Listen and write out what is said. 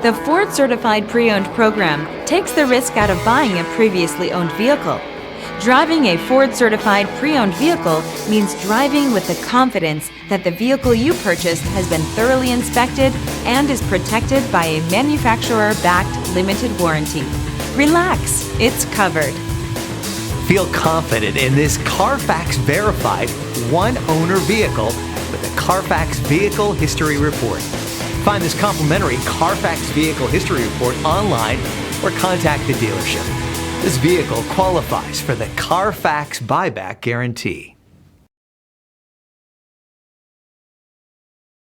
The Ford Certified Pre-Owned program takes the risk out of buying a previously owned vehicle. Driving a Ford Certified Pre-Owned vehicle means driving with the confidence that the vehicle you purchased has been thoroughly inspected and is protected by a manufacturer-backed limited warranty. Relax, it's covered. Feel confident in this Carfax-verified one-owner vehicle with a Carfax Vehicle History Report. Find this complimentary Carfax Vehicle History Report online or contact the dealership. This vehicle qualifies for the Carfax Buyback Guarantee.